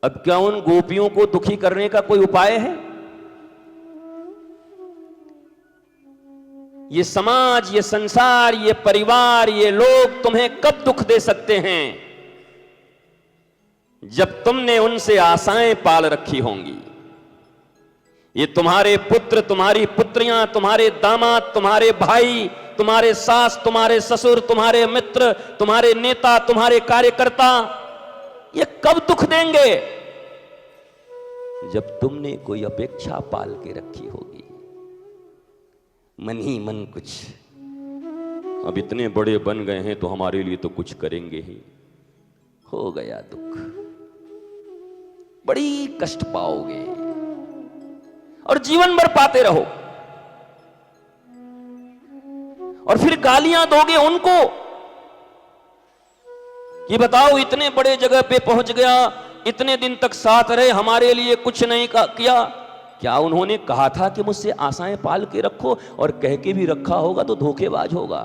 अब क्या उन गोपियों को दुखी करने का कोई उपाय है? ये समाज, ये संसार, ये परिवार, ये लोग तुम्हें कब दुख दे सकते हैं? जब तुमने उनसे आशाएं पाल रखी होंगी। ये तुम्हारे पुत्र, तुम्हारी पुत्रियां, तुम्हारे दामाद, तुम्हारे भाई, तुम्हारे सास, तुम्हारे ससुर, तुम्हारे मित्र, तुम्हारे नेता, तुम्हारे कार्यकर्ता, ये कब दुख देंगे? जब तुमने कोई अपेक्षा पाल के रखी होगी, मन ही मन कुछ, अब इतने बड़े बन गए हैं तो हमारे लिए तो कुछ करेंगे ही। हो गया दुख, बड़ी कष्ट पाओगे और जीवन भर पाते रहो। और फिर गालियां दोगे उनको कि बताओ, इतने बड़े जगह पे पहुंच गया, इतने दिन तक साथ रहे, हमारे लिए कुछ नहीं किया। क्या उन्होंने कहा था कि मुझसे आशाएं पाल के रखो? और कह के भी रखा होगा तो धोखेबाज होगा,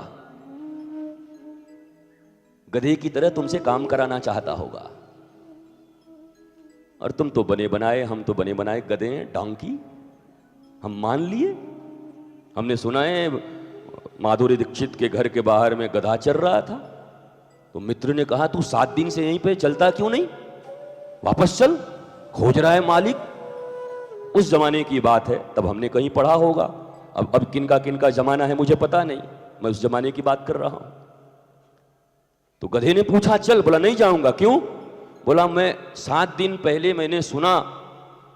गधे की तरह तुमसे काम कराना चाहता होगा। और तुम तो बने बनाए, हम तो बने बनाए गधे हैं, डोंकी। हम मान लिए। हमने सुना है माधुरी दीक्षित के घर के बाहर में गधा चल रहा था, तो मित्र ने कहा, तू 7 दिन से यहीं पे चलता क्यों नहीं? वापस चल, खोज रहा है मालिक। उस जमाने की बात है, तब हमने कहीं पढ़ा होगा। अब किनका किनका जमाना है मुझे पता नहीं, मैं उस जमाने की बात कर रहा हूं। तो गधे ने पूछा चल, बोला नहीं जाऊंगा। क्यों? बोला मैं 7 दिन पहले मैंने सुना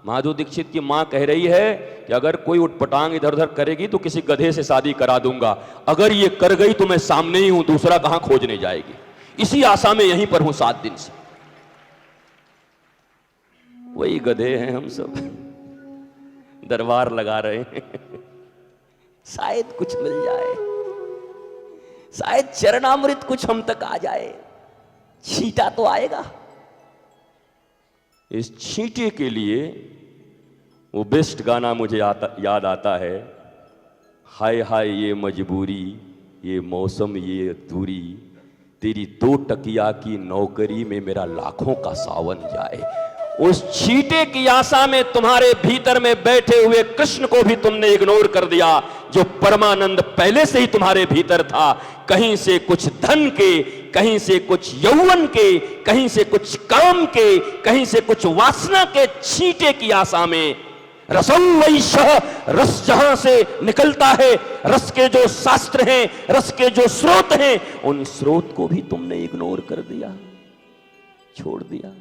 माधुरी दीक्षित की मां कह रही है कि अगर कोई उठपटांग इधर उधर करेगी तो किसी गधे से शादी करा दूंगा। अगर ये कर गई तो मैं सामने ही हूं, दूसरा कहां खोजने जाएगी। इसी आशा में यहीं पर हूं 7 दिन से। वही गधे हैं हम सब, दरबार लगा रहे हैं। शायद कुछ मिल जाए, शायद चरणामृत कुछ हम तक आ जाए। छींटा तो आएगा। इस छींटे के लिए वो बेस्ट गाना मुझे याद आता है, हाय हाय ये मजबूरी, ये मौसम, ये दूरी, तेरी 2 टकिया की नौकरी में मेरा लाखों का सावन जाए। उस छींटे की आशा में तुम्हारे भीतर में बैठे हुए कृष्ण को भी तुमने इग्नोर कर दिया, जो परमानंद पहले से ही तुम्हारे भीतर था। कहीं से कुछ धन के, कहीं से कुछ यौवन के, कहीं से कुछ काम के, कहीं से कुछ वासना के छींटे की आशा में रसम वैशः, रस जहां से निकलता है, रस के जो शास्त्र हैं, रस के जो स्रोत हैं, उन स्रोत को भी तुमने इग्नोर कर दिया, छोड़ दिया।